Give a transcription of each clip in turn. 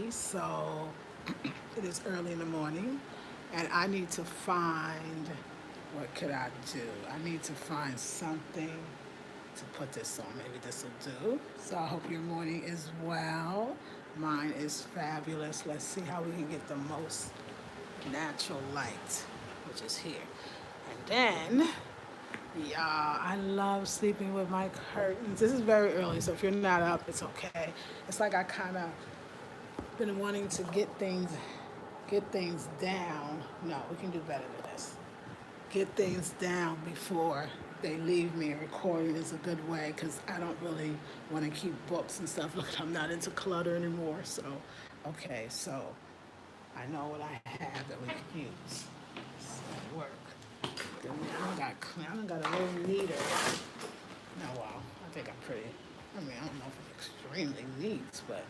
So it is early in the morning, and I need to find what could I do? I need to find something to put this on. Maybe this will do. So I hope your morning is well. Mine is fabulous. Let's see how we can get the most natural light, which is here. And then, yeah, I love sleeping with my curtains. This is very early, so if you're not up, it's okay. It's like I kind of been wanting to get things down. No, we can do better than this. Get things down before they leave me. Recording is a good way because I don't really want to keep books and stuff. Look, I'm not into clutter anymore. So, okay, so I know what I have that we can use. So work. Then I don't got a little neater. No, wow. I think I'm pretty. I mean, I don't know if it's extremely neat, but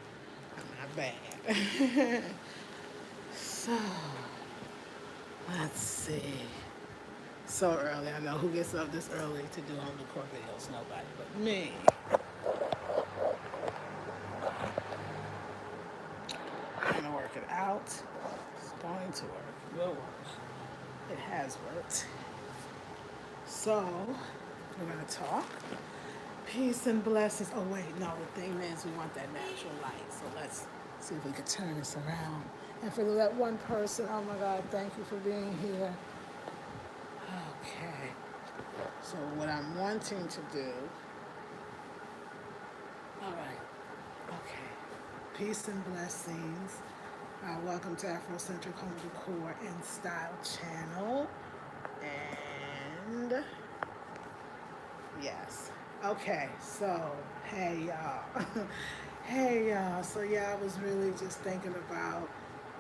I'm not bad. So, let's see. So early. I know who gets up this early to do home decor videos. Nobody but me. I'm gonna work it out. It's going to work. It will work. It has worked. So we're gonna talk. Peace and blessings. Oh wait, no. The thing is, we want that natural light. So let's see if we can turn this around. And for that one person, oh my God, thank you for being here. Okay. So what I'm wanting to do, all right, okay. Peace and blessings. Welcome to Afrocentric Home Decor and Style channel. And yes. Okay, so hey y'all. Hey y'all. So yeah, I was really just thinking about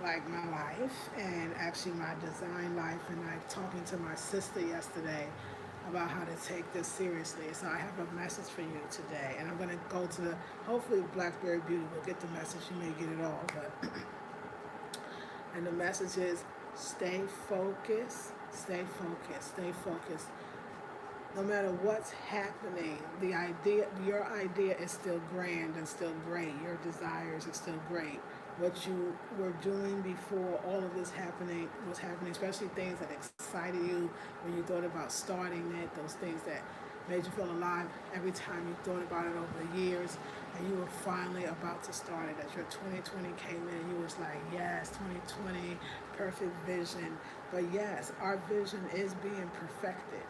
like my life and actually my design life and like talking to my sister yesterday about how to take this seriously. So I have a message for you today, and I'm gonna go to hopefully Blackberry Beauty will get the message. You may get it all, but and the message is stay focused, stay focused, stay focused. No matter what's happening, your idea is still grand and still great. Your desires are still great. What you were doing before all of this happening was happening, especially things that excited you when you thought about starting it, those things that made you feel alive every time you thought about it over the years, and you were finally about to start it. As your 2020 came in, and you was like, yes, 2020, perfect vision. But yes, our vision is being perfected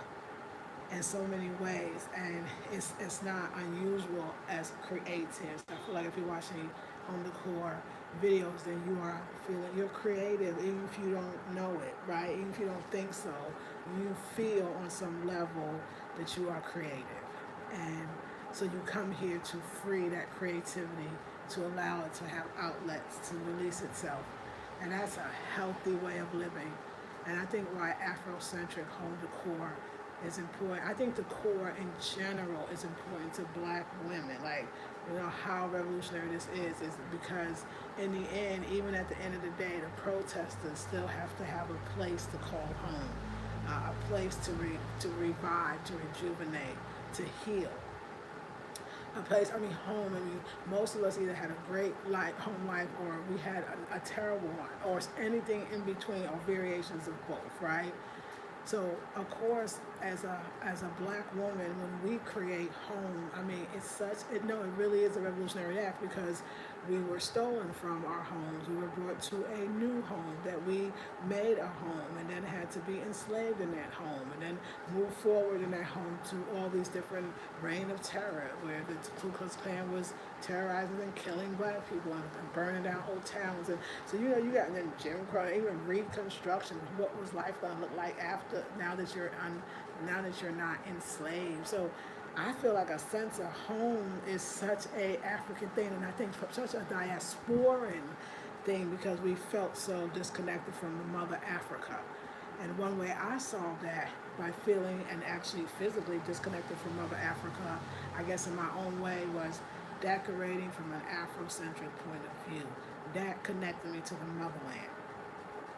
in so many ways, and it's not unusual as creatives. I feel like if you're watching home decor videos, then you are feeling you're creative, even if you don't know it, right? Even if you don't think so, you feel on some level that you are creative, and so you come here to free that creativity, to allow it to have outlets to release itself, and that's a healthy way of living. And I think why Afrocentric home decor is important. I think the core in general is important to black women. Like, how revolutionary this is because in the end, even at the end of the day, the protesters still have to have a place to call home, a place to revive, to rejuvenate, to heal. A place, home. Most of us either had a great home life, or we had a terrible one, or anything in between, or variations of both, right? So of course, as a black woman, when we create home, it really is a revolutionary act because we were stolen from our homes. We were brought to a new home that we made a home, and then had to be enslaved in that home, and then move forward in that home to all these different reign of terror, where the Ku Klux Klan was terrorizing and killing black people and burning down whole towns. And so you got, and then Jim Crow, even Reconstruction. What was life going to look like after, now that you're not enslaved? So I feel like a sense of home is such a African thing, and I think such a diasporan thing, because we felt so disconnected from the mother Africa. And one way I solved that by feeling and actually physically disconnected from Mother Africa, I guess in my own way, was decorating from an Afrocentric point of view. That connected me to the motherland.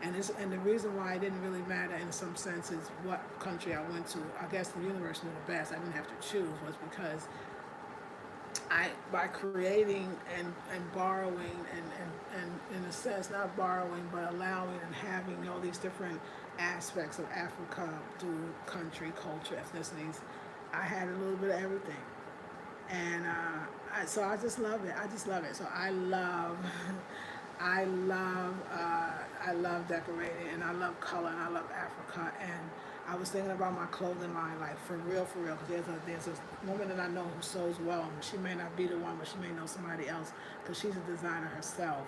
And the reason why it didn't really matter in some sense is what country I went to. I guess the universe knew the best. I didn't have to choose, was because by creating and borrowing and in a sense not borrowing but allowing and having all these different aspects of Africa through country, culture, ethnicities, I had a little bit of everything. And so I just love it. I just love it. So I love, I love decorating, and I love color, and I love Africa. And I was thinking about my clothing line, like for real, because there's a woman that I know who sews well. And she may not be the one, but she may know somebody else because she's a designer herself.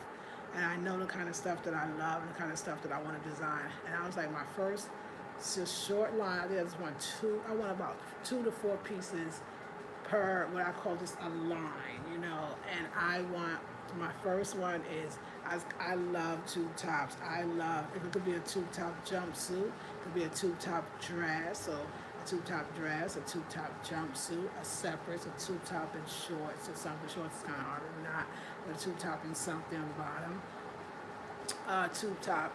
And I know the kind of stuff that I love and the kind of stuff that I want to design. And I was like, my first just short line. I just want two. I want about 2 to 4 pieces per what I call just a line, you know. And I want my first one is I love tube tops. I love if it could be a tube top jumpsuit, it could be a tube top dress, so a tube top dress, a tube top jumpsuit, a separate, a tube top and shorts or something. Shorts is kind of harder than not, but a tube top and something on the bottom. Tube top,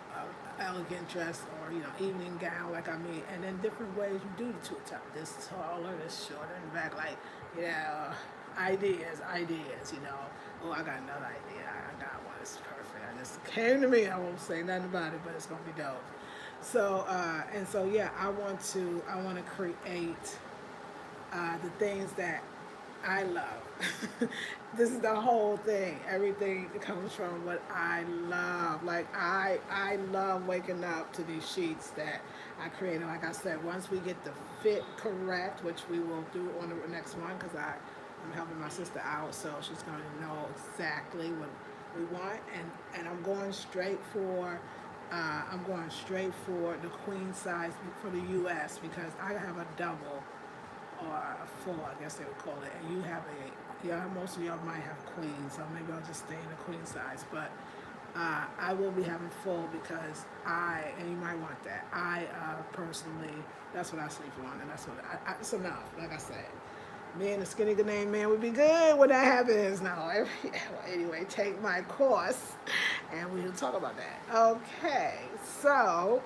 elegant dress, or evening gown, like I mean, and then different ways you do the tube top. This taller, this shorter in the back, like ideas. Oh, I got another idea. I got one. It's perfect. I just came to me. I won't say nothing about it, but it's gonna be dope. So and so yeah, I want to create the things that I love. This is the whole thing. Everything comes from what I love. Like I love waking up to these sheets that I created. Like I said, once we get the fit correct, which we will do on the next one, because I'm helping my sister out, so she's going to know exactly what we want. And I'm going straight for the queen size for the U.S. because I have a double or a full, I guess they would call it, and you have most of y'all might have queen, so maybe I'll just stay in the queen size, but I will be having full because and you might want that, personally, that's what I sleep on, and that's what, it's enough, like I said. Me and the skinny good name man would be good when that happens. No, anyway, take my course, and we'll talk about that. Okay, so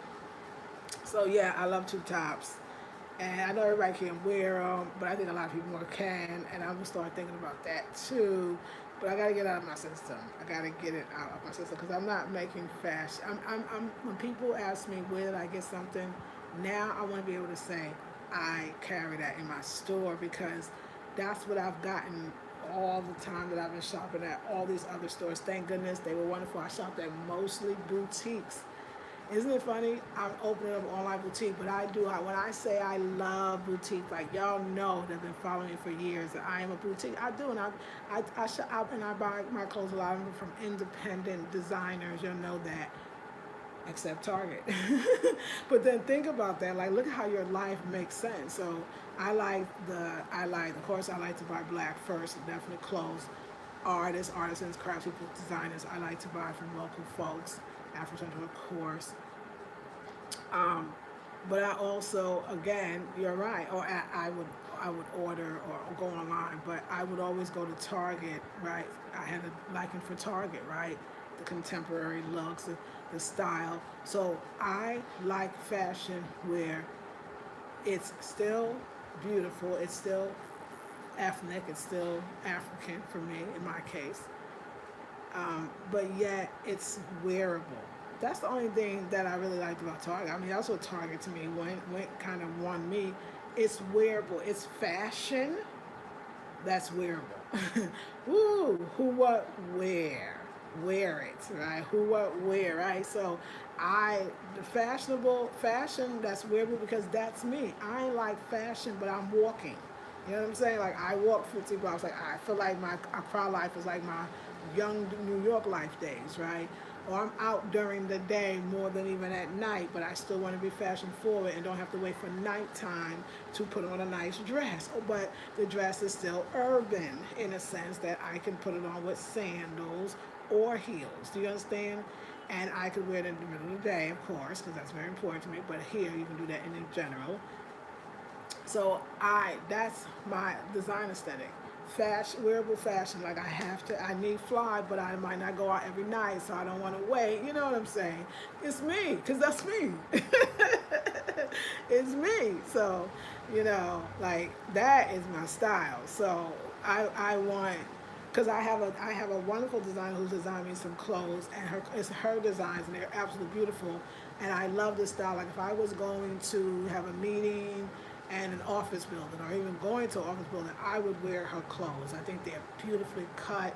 yeah, I love tube tops. And I know everybody can wear them, but I think a lot of people more can. And I'm gonna start thinking about that too. But I gotta get it out of my system. I gotta get it out of my system because I'm not making fashion. When people ask me where did I get something, now I want to be able to say I carry that in my store because that's what I've gotten all the time that I've been shopping at all these other stores. Thank goodness they were wonderful. I shopped at mostly boutiques. Isn't it funny? I'm opening up an online boutique, but when I say I love boutique, like y'all know that have been following me for years, that I am a boutique. I do, and I shop and I buy my clothes a lot of them from independent designers. You'll know that, except Target. But then think about that. Like, look at how your life makes sense. So of course, I like to buy black first, definitely clothes. Artisans, craftspeople, designers. I like to buy from local folks. Afrocentric, of course. But I also, again, you're right. Or I would order or go online, but I would always go to Target, right? I had a liking for Target, right? The contemporary looks, the style. So I like fashion where it's still beautiful, it's still ethnic, it's still African for me in my case. But yet it's wearable. That's the only thing that I really liked about Target. I mean, that's what Target to me went kind of won me. It's wearable. It's fashion that's wearable. Woo! Who, what, where? Wear it, right? Who, what, where, right? So the fashionable fashion that's wearable because that's me. I ain't like fashion, but I'm walking. You know what I'm saying? Like I walk 50 blocks. Like I feel like my Accra life is like my young New York life days, right? Or I'm out during the day more than even at night, but I still want to be fashion forward and don't have to wait for nighttime to put on a nice dress. But the dress is still urban in a sense that I can put it on with sandals or heels. Do you understand? And I could wear it in the middle of the day, of course, because that's very important to me. But here you can do that in general. So that's my design aesthetic. Fashion, wearable fashion, like I need fly, but I might not go out every night, so I don't want to wait. You know what I'm saying? It's me, because that's me. It's me. So, like that is my style. So I want, because I have a wonderful designer who's designed me some clothes, and it's her designs, and they're absolutely beautiful. And I love this style. Like if I was going to have a meeting and an office building, or even going to an office building, I would wear her clothes. I think they're beautifully cut.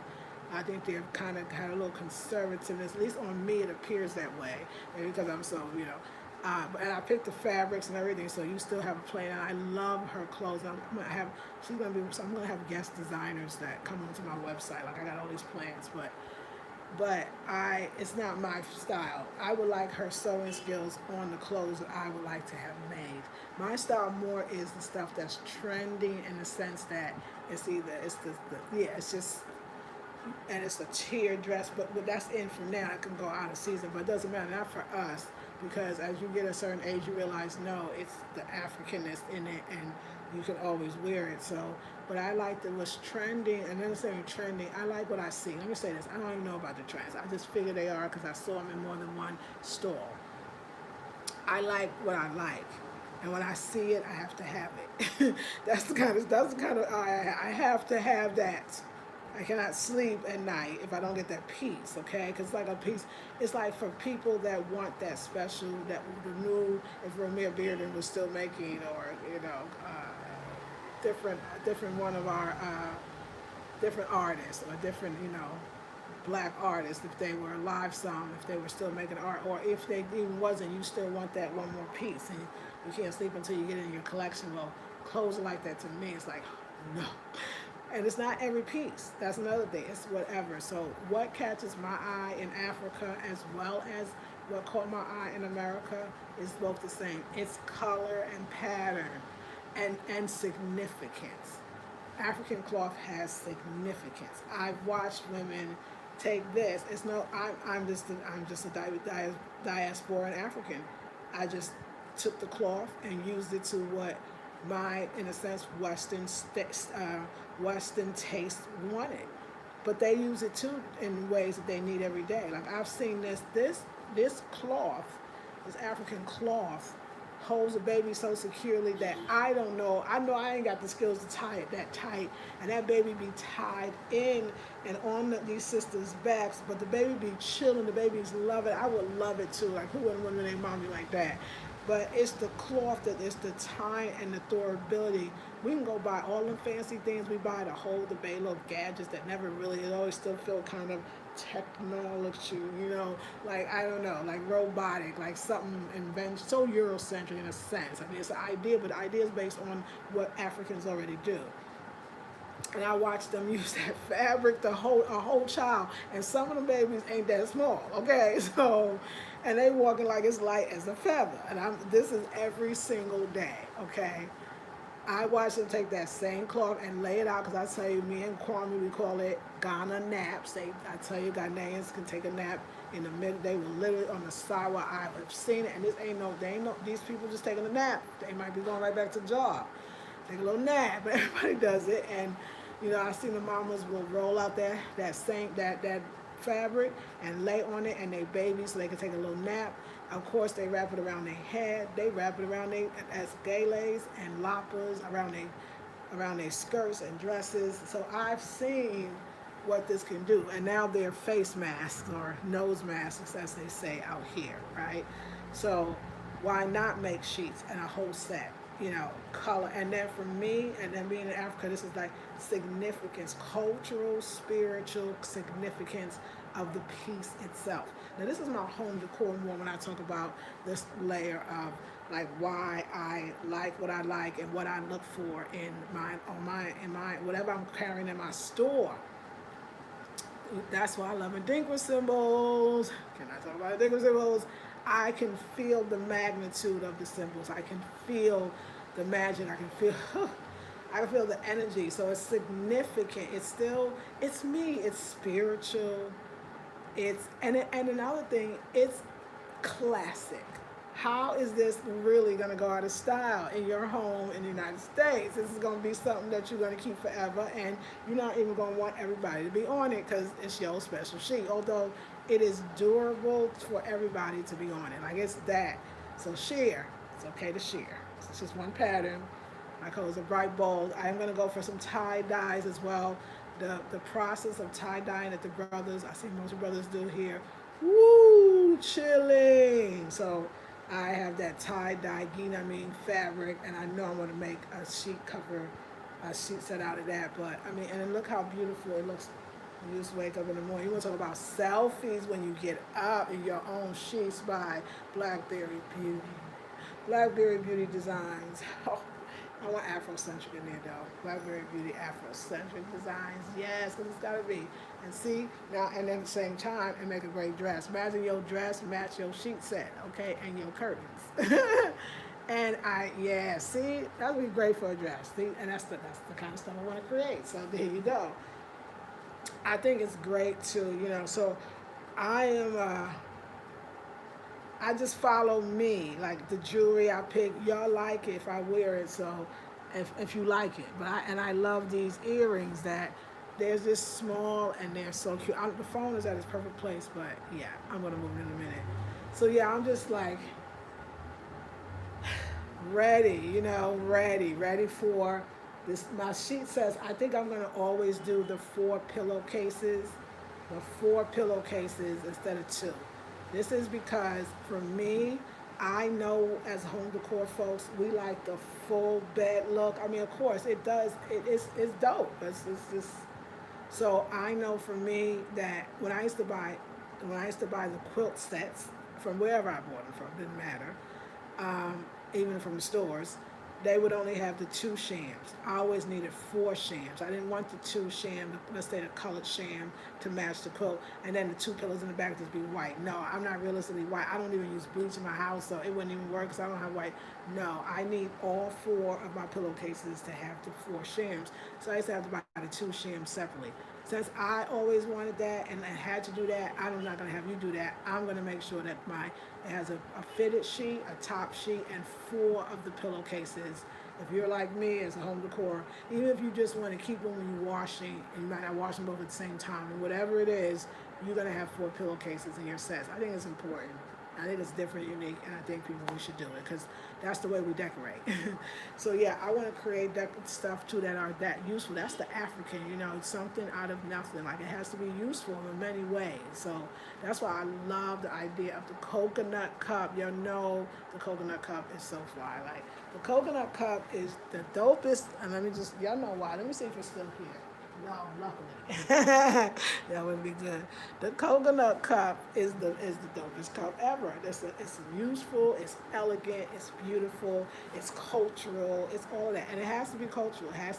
I think they're kind of had a little conservativeness. At least on me, it appears that way. Maybe because I'm so, and I picked the fabrics and everything, so you still have a plan. I love her clothes. I'm gonna have, so I'm gonna have guest designers that come onto my website. Like I got all these plans, but it's not my style. I would like her sewing skills on the clothes that I would like to have made. My style more is the stuff that's trending in the sense that it's just, and it's a tier dress, but that's in for now. It can go out of season, but it doesn't matter, not for us, because as you get a certain age, you realize, no, it's the Africanness in it, and you can always wear it. So, but I like what's trending, and then saying trending, I like what I see. Let me say this, I don't even know about the trends. I just figure they are because I saw them in more than one store. I like what I like. And when I see it, I have to have it. that's the kind of I have to have that. I cannot sleep at night if I don't get that piece, okay? Because it's like a piece. It's like for people that want that special, that the new, if Romeo Bearden was still making, or different one of our different artists, or different black artists, if they were alive, some, if they were still making art, or if they even wasn't, you still want that one more piece, and you can't sleep until you get it in your collection. Well, clothes like that to me, it's like, no. And it's not every piece. That's another thing. It's whatever. So what catches my eye in Africa as well as what caught my eye in America is both the same. It's color and pattern and significance. African cloth has significance. I've watched women take this. It's no, I'm just a diasporan African. I just took the cloth and used it to what my, in a sense, Western taste wanted, but they use it too in ways that they need every day. Like I've seen this cloth, this African cloth, holds a baby so securely that I don't know. I know I ain't got the skills to tie it that tight, and that baby be tied in and on these sisters' backs, but the baby be chilling. The babies love it. I would love it too. Like who wouldn't want their mommy like that? But it's the cloth, that it's the tie and the durability. We can go buy all them fancy things we buy to hold the baby, little gadgets that never really, it always still feel kind of technology, like, I don't know, like robotic, like something invented, so Eurocentric in a sense. I mean, it's an idea, but the idea is based on what Africans already do. And I watched them use that fabric to hold a whole child, and some of them babies ain't that small, okay? So, and they walking like it's light as a feather, and this is every single day, okay? I watched them take that same cloth and lay it out, because I tell you, me and Kwame, we call it Ghana naps. I tell you, Ghanaians can take a nap in the middle. They were literally on the sidewalk. I've seen it, and these people just taking a nap. They might be going right back to the job. Take a little nap, but everybody does it. And I seen the mamas will roll out that fabric and lay on it, and they baby, so they can take a little nap. Of course, they wrap it around their head. They wrap it around as galas and lapas around their skirts and dresses. So I've seen what this can do, and now they're face masks or nose masks, as they say out here, right? So why not make sheets and a whole set? Color. And then for me, and then being in Africa, this is like significance, cultural, spiritual significance of the piece itself. Now, this is my home decor more when I talk about this layer of like why I like what I like and what I look for in whatever I'm carrying in my store. That's why I love Adinkra symbols. Can I talk about Adinkra symbols? I can feel the magnitude of the symbols. I can feel the magic. I can feel the energy. So it's significant. It's me. It's spiritual. And another thing, it's classic. How is this really going to go out of style in your home in the United States? This is going to be something that you're going to keep forever, and you're not even going to want everybody to be on it because it's your special sheet. Although it is durable for everybody to be on it. Like, it's that. So share. It's okay to share. It's just one pattern. My colors are bright bold. I am going to go for some tie dyes as well. The process of tie dyeing that the brothers, I see most brothers do here, woo, chilling. So I have that tie dye guinea fabric, and I know I'm going to make a sheet cover, a sheet set out of that. But I mean, and then look how beautiful it looks. You just wake up in the morning. You want to talk about selfies when you get up in your own sheets by Blackberry Beauty. Blackberry Beauty Designs. Oh, I want Afrocentric in there though. Blackberry Beauty Afrocentric Designs. Yes, because it's got to be. And see, now, and then at the same time, and make a great dress. Imagine your dress match your sheet set, okay, and your curtains. And yeah, see, that would be great for a dress. See, and that's the kind of stuff I want to create. So there you go. I think it's great too, So I am. I just follow me, like the jewelry I pick. Y'all like it if I wear it, so if you like it. But I love these earrings that they're just small and they're so cute. The phone is at its perfect place, but yeah, I'm gonna move it in a minute. So yeah, I'm just like ready, ready for this. My sheet says I think I'm gonna always do the 4 pillowcases instead of 2. This is because for me, I know as home decor folks, we like the full bed look. I mean, of course, it does. It's dope. It's just so I know for me that when I used to buy the quilt sets from wherever I bought them from, didn't matter. Even from the stores, they would only have the 2 shams. I always needed 4 shams. I didn't want the 2 sham, let's say the colored sham, to match the quilt, and then the 2 pillows in the back just be white. No, I'm not realistically white. I don't even use bleach in my house, so it wouldn't even work because I don't have white. No, I need all 4 of my pillowcases to have the 4 shams. So I used to have to buy the 2 shams separately. Since I always wanted that and I had to do that, I'm not going to have you do that. I'm going to make sure that it has a fitted sheet, a top sheet, and 4 of the pillowcases. If you're like me as a home decor, even if you just want to keep them when you're washing, and you might not wash them both at the same time, and whatever it is, you're going to have 4 pillowcases in your sets. I think it's important. I think it's different, unique, and I think we should do it because that's the way we decorate. So yeah, I want to create stuff too that are that useful. That's the African, it's something out of nothing. Like it has to be useful in many ways. So that's why I love the idea of the coconut cup. The coconut cup is so fly. Like the coconut cup is the dopest, and y'all know why. Let me see if it's still here. No, luckily. That would be good. The coconut cup is the dopest cup ever. It's useful, it's elegant, it's beautiful, it's cultural, it's all of that. And it has to be cultural. It has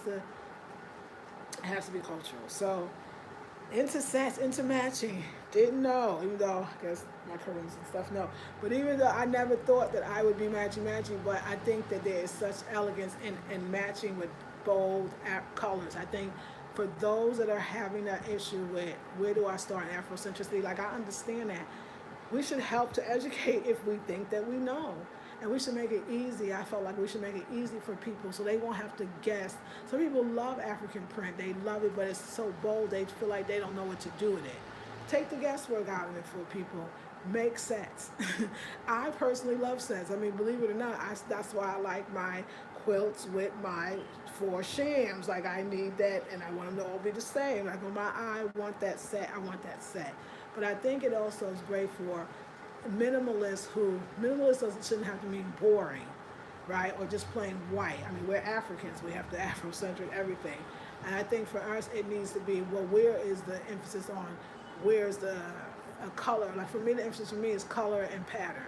to be cultural. So into sets, into matching. Didn't know, even though I guess my curtains and stuff no. But even though I never thought that I would be matching, but I think that there is such elegance in matching with bold colors. I think for those that are having that issue with where do I start in Afrocentricity, like I understand that. We should help to educate if we think that we know. And we should make it easy. I felt like we should make it easy for people so they won't have to guess. Some people love African print. They love it, but it's so bold they feel like they don't know what to do with it. Take the guesswork out of it for people. Make sets. I personally love sets. I mean, believe it or not, that's why I like my quilts with my 4 shams. Like I need that, and I want them to all be the same. Like on my eye, I want that set. But I think it also is great for minimalists shouldn't have to mean boring, right? Or just plain white. I mean, we're Africans. We have the Afrocentric everything. And I think for us, it needs to be, well, where is the emphasis on, where's the color? Like for me, the emphasis for me is color and pattern.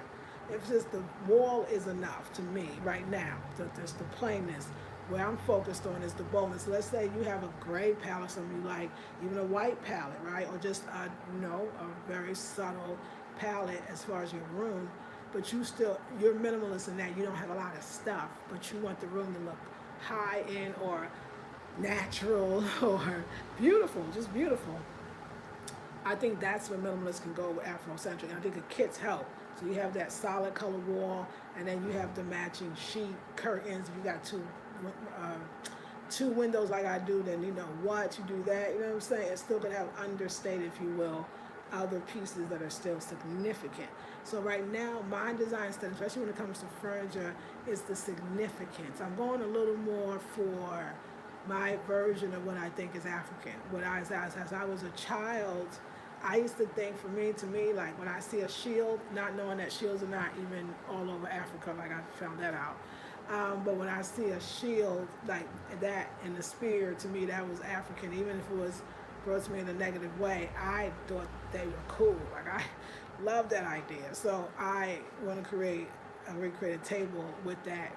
Emphasis, the wall is enough to me right now. Just the plainness. Where I'm focused on is the boldness. Let's say you have a gray palette, some you like, even a white palette, right? Or just a very subtle palette as far as your room, but you're minimalist in that you don't have a lot of stuff, but you want the room to look high end or natural or beautiful, just beautiful. I think that's where minimalists can go with Afrocentric. And I think the kits help. So you have that solid color wall, and then you have the matching sheet curtains. If you got two windows like I do, then you do that. You know what I'm saying? It's still gonna have understated, if you will, other pieces that are still significant. So right now, my design style, especially when it comes to furniture, is the significance. I'm going a little more for my version of what I think is African. As I was a child, I used to think, to me, like when I see a shield, not knowing that shields are not even all over Africa, like I found that out. But when I see a shield like that and a spear, to me that was African, even if it was brought to me in a negative way. I thought they were cool. Like I love that idea. So I want to recreate a table with that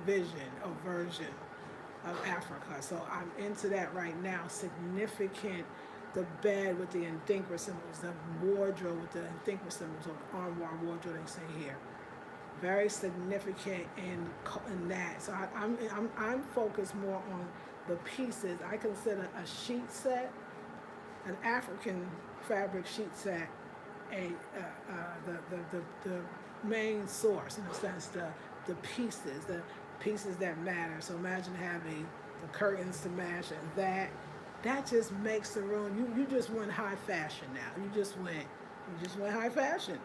vision or version of Africa. So I'm into that right now. Significant, the bed with the Ndinkra symbols, the wardrobe with the Ndinkra symbols, or the armoire wardrobe they say here. Very significant in that. So I'm focused more on the pieces. I consider a sheet set, an African fabric sheet set, the main source, in a sense, the pieces that matter. So imagine having the curtains to match, and that just makes the room. You just went high fashion now. You just went high fashion,